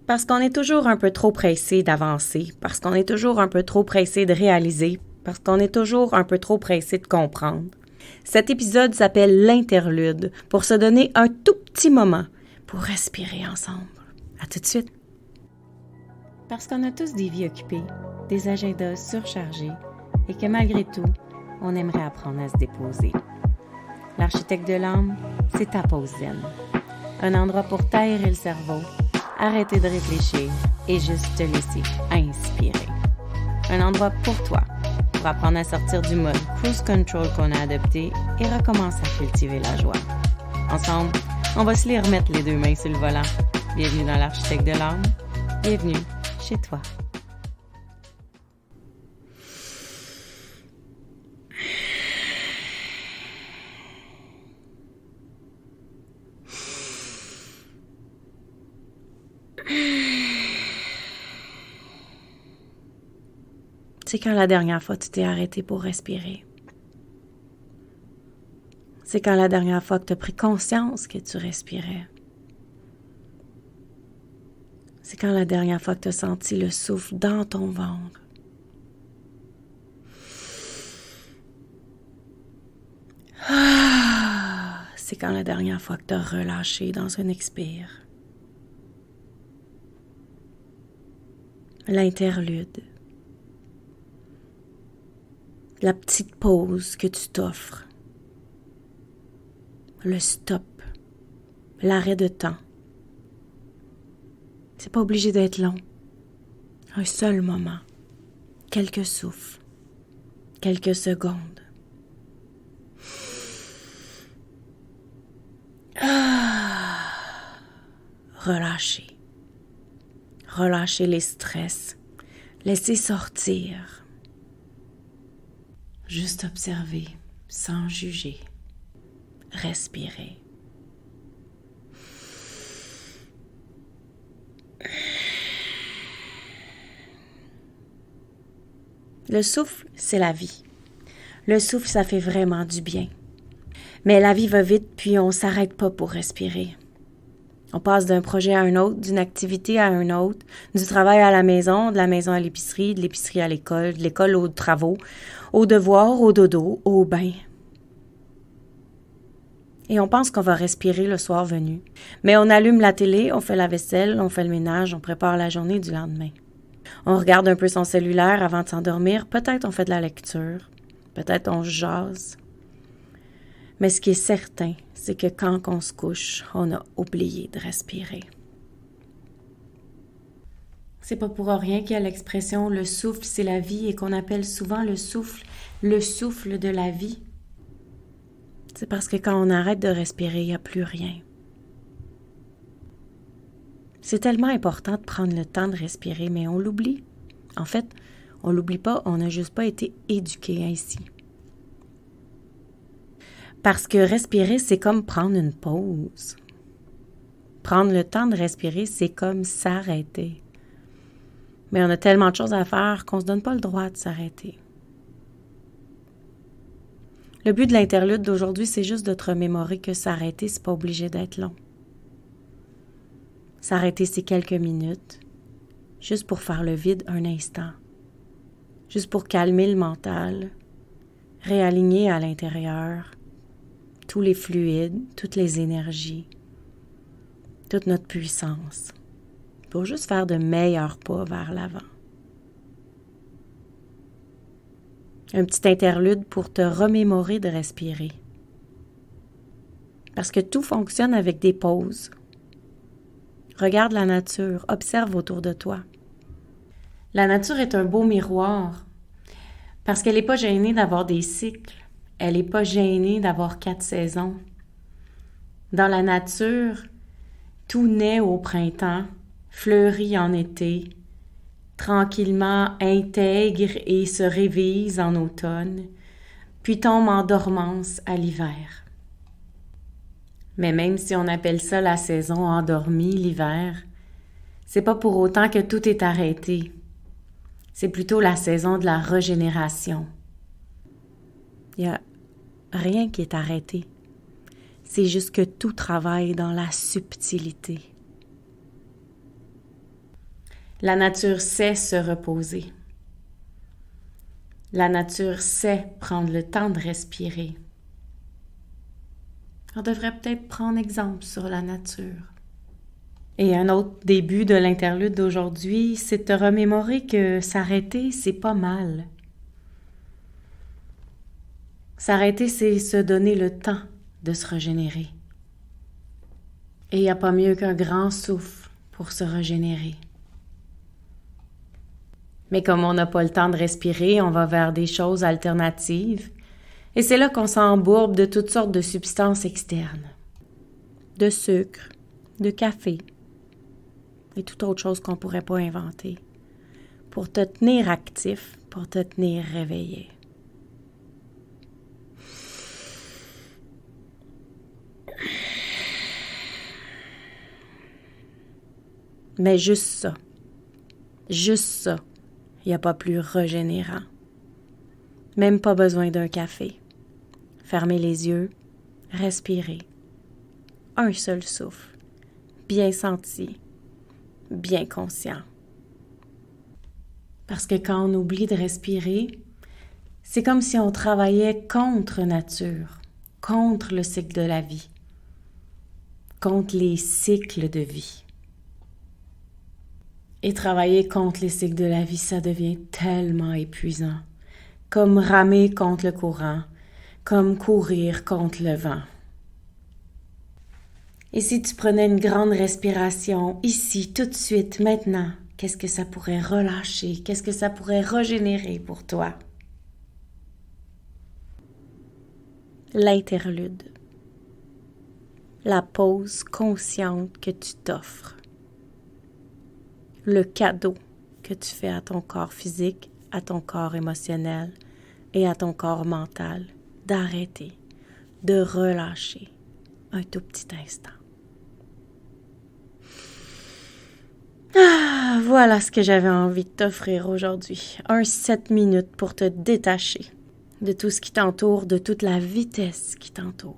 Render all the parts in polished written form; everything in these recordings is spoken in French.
Parce qu'on est toujours un peu trop pressé d'avancer, parce qu'on est toujours un peu trop pressé de réaliser, parce qu'on est toujours un peu trop pressé de comprendre. Cet épisode s'appelle l'interlude, pour se donner un tout petit moment pour respirer ensemble. À tout de suite. Parce qu'on a tous des vies occupées, des agendas surchargés, et que malgré tout, on aimerait apprendre à se déposer. L'architecte de l'âme, c'est ta pause zen. Un endroit pour t'aérer le cerveau, arrêter de réfléchir et juste te laisser inspirer. Un endroit pour toi, pour apprendre à sortir du mode cruise control qu'on a adopté et recommencer à cultiver la joie. Ensemble, on va se les remettre les deux mains sur le volant. Bienvenue dans l'architecte de l'âme. Bienvenue chez toi. C'est quand la dernière fois tu t'es arrêté pour respirer. C'est quand la dernière fois que tu as pris conscience que tu respirais. C'est quand la dernière fois que tu as senti le souffle dans ton ventre. C'est quand la dernière fois que tu as relâché dans un expire. L'interlude. La petite pause que tu t'offres. Le stop. L'arrêt de temps. C'est pas obligé d'être long. Un seul moment. Quelques souffles. Quelques secondes. Relâcher. Relâcher les stress. Laisser sortir. Juste observer, sans juger. Respirer. Le souffle, c'est la vie. Le souffle, ça fait vraiment du bien. Mais la vie va vite, puis on ne s'arrête pas pour respirer. On passe d'un projet à un autre, d'une activité à un autre, du travail à la maison, de la maison à l'épicerie, de l'épicerie à l'école, de l'école aux travaux, aux devoirs, au dodo, au bain. Et on pense qu'on va respirer le soir venu. Mais on allume la télé, on fait la vaisselle, on fait le ménage, on prépare la journée du lendemain. On regarde un peu son cellulaire avant de s'endormir, peut-être on fait de la lecture, peut-être on jase. Mais ce qui est certain, c'est que quand on se couche, on a oublié de respirer. C'est pas pour rien qu'il y a l'expression « le souffle, c'est la vie » et qu'on appelle souvent le souffle de la vie. C'est parce que quand on arrête de respirer, il n'y a plus rien. C'est tellement important de prendre le temps de respirer, mais on l'oublie. En fait, on l'oublie pas, on n'a juste pas été éduqué ainsi. Parce que respirer, c'est comme prendre une pause. Prendre le temps de respirer, c'est comme s'arrêter. Mais on a tellement de choses à faire qu'on ne se donne pas le droit de s'arrêter. Le but de l'interlude d'aujourd'hui, c'est juste de te remémorer que s'arrêter, c'est pas obligé d'être long. S'arrêter, c'est quelques minutes, juste pour faire le vide un instant, juste pour calmer le mental, réaligner à l'intérieur tous les fluides, toutes les énergies, toute notre puissance, pour juste faire de meilleurs pas vers l'avant. Un petit interlude pour te remémorer de respirer. Parce que tout fonctionne avec des pauses. Regarde la nature, observe autour de toi. La nature est un beau miroir parce qu'elle n'est pas gênée d'avoir des cycles. Elle n'est pas gênée d'avoir 4 saisons. Dans la nature, tout naît au printemps, fleurit en été, tranquillement intègre et se révise en automne, puis tombe en dormance à l'hiver. Mais même si on appelle ça la saison endormie, l'hiver, c'est pas pour autant que tout est arrêté. C'est plutôt la saison de la régénération. Il n'y a rien qui est arrêté. C'est juste que tout travaille dans la subtilité. La nature sait se reposer. La nature sait prendre le temps de respirer. On devrait peut-être prendre exemple sur la nature. Et un autre début de l'interlude d'aujourd'hui, c'est de te remémorer que s'arrêter, c'est pas mal. S'arrêter, c'est se donner le temps de se régénérer. Et il n'y a pas mieux qu'un grand souffle pour se régénérer. Mais comme on n'a pas le temps de respirer, on va vers des choses alternatives. Et c'est là qu'on s'embourbe de toutes sortes de substances externes. De sucre, de café et toute autre chose qu'on ne pourrait pas inventer. Pour te tenir actif, pour te tenir réveillé. Mais juste ça, il n'y a pas plus régénérant. Même pas besoin d'un café. Fermez les yeux, respirez. Un seul souffle, bien senti, bien conscient. Parce que quand on oublie de respirer, c'est comme si on travaillait contre nature, contre le cycle de la vie, contre les cycles de vie. Et travailler contre les cycles de la vie, ça devient tellement épuisant. Comme ramer contre le courant, comme courir contre le vent. Et si tu prenais une grande respiration, ici, tout de suite, maintenant, qu'est-ce que ça pourrait relâcher? Qu'est-ce que ça pourrait régénérer pour toi? L'interlude. La pause consciente que tu t'offres. Le cadeau que tu fais à ton corps physique, à ton corps émotionnel et à ton corps mental, d'arrêter, de relâcher un tout petit instant. Voilà ce que j'avais envie de t'offrir aujourd'hui. 7 minutes pour te détacher de tout ce qui t'entoure, de toute la vitesse qui t'entoure.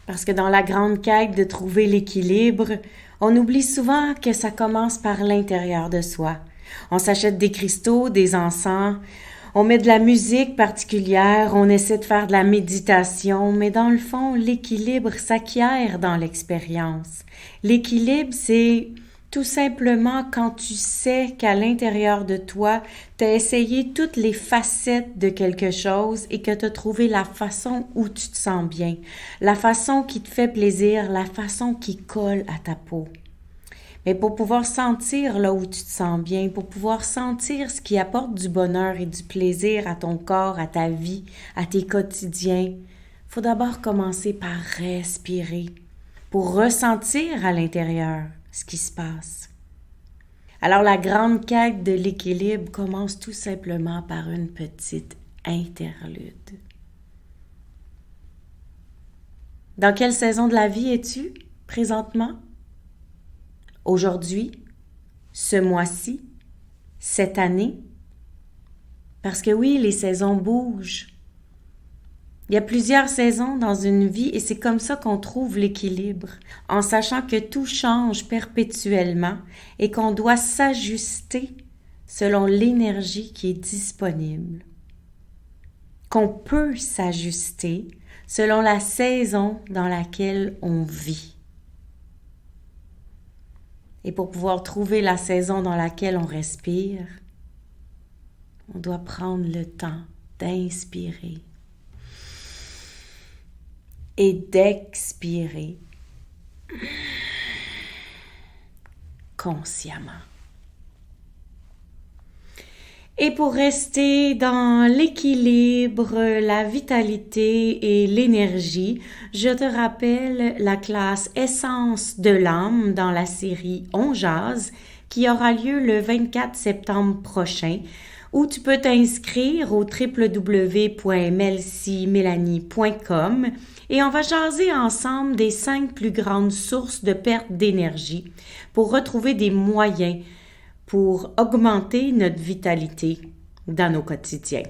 Parce que dans la grande quête de trouver l'équilibre, on oublie souvent que ça commence par l'intérieur de soi. On s'achète des cristaux, des encens, on met de la musique particulière, on essaie de faire de la méditation, mais dans le fond, l'équilibre s'acquiert dans l'expérience. L'équilibre, c'est tout simplement quand tu sais qu'à l'intérieur de toi, tu as essayé toutes les facettes de quelque chose et que tu as trouvé la façon où tu te sens bien, la façon qui te fait plaisir, la façon qui colle à ta peau. Mais pour pouvoir sentir là où tu te sens bien, pour pouvoir sentir ce qui apporte du bonheur et du plaisir à ton corps, à ta vie, à tes quotidiens, il faut d'abord commencer par respirer pour ressentir à l'intérieur ce qui se passe. Alors la grande quête de l'équilibre commence tout simplement par une petite interlude. Dans quelle saison de la vie es-tu présentement? Aujourd'hui, ce mois-ci, cette année? Parce que oui, les saisons bougent. Il y a plusieurs saisons dans une vie et c'est comme ça qu'on trouve l'équilibre, en sachant que tout change perpétuellement et qu'on doit s'ajuster selon l'énergie qui est disponible. Qu'on peut s'ajuster selon la saison dans laquelle on vit. Et pour pouvoir trouver la saison dans laquelle on respire, on doit prendre le temps d'inspirer et d'expirer consciemment. Et pour rester dans l'équilibre, la vitalité et l'énergie, je te rappelle la classe Essence de l'âme dans la série On jase qui aura lieu le 24 septembre prochain, où tu peux t'inscrire au www.melcymélanie.com et on va jaser ensemble des 5 plus grandes sources de perte d'énergie pour retrouver des moyens pour augmenter notre vitalité dans nos quotidiens.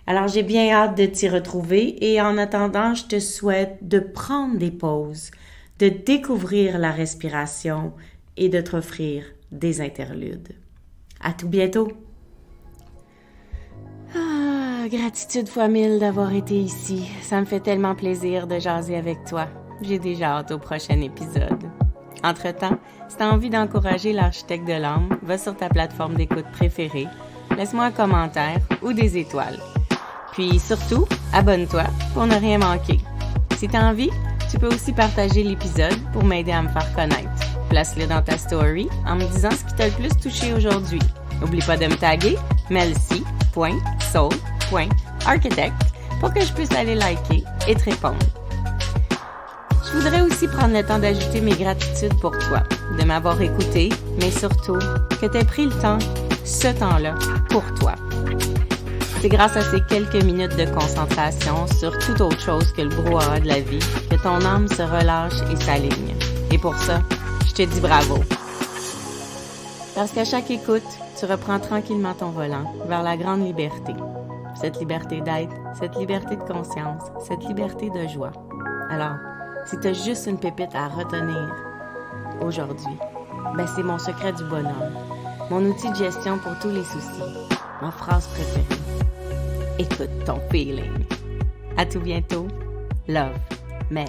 Alors, j'ai bien hâte de t'y retrouver et en attendant, je te souhaite de prendre des pauses, de découvrir la respiration et de t'offrir des interludes. À tout bientôt! Gratitude fois 1000 d'avoir été ici. Ça me fait tellement plaisir de jaser avec toi. J'ai déjà hâte au prochain épisode. Entre-temps, si tu as envie d'encourager l'architecte de l'âme, va sur ta plateforme d'écoute préférée, laisse-moi un commentaire ou des étoiles. Puis surtout, abonne-toi pour ne rien manquer. Si tu as envie, tu peux aussi partager l'épisode pour m'aider à me faire connaître. Place-le dans ta story en me disant ce qui t'a le plus touché aujourd'hui. N'oublie pas de me taguer melcy.soul.architect pour que je puisse aller liker et te répondre. Je voudrais aussi prendre le temps d'ajouter mes gratitudes pour toi, de m'avoir écouté, mais surtout que tu aies pris le temps, ce temps-là, pour toi. C'est grâce à ces quelques minutes de concentration sur toute autre chose que le brouhaha de la vie que ton âme se relâche et s'aligne. Et pour ça, je te dis bravo. Parce qu'à chaque écoute, tu reprends tranquillement ton volant vers la grande liberté. Cette liberté d'être, cette liberté de conscience, cette liberté de joie. Alors, si tu as juste une pépite à retenir aujourd'hui, c'est mon secret du bonhomme, mon outil de gestion pour tous les soucis, ma phrase préférée. Écoute ton feeling. À tout bientôt. Love, Mel.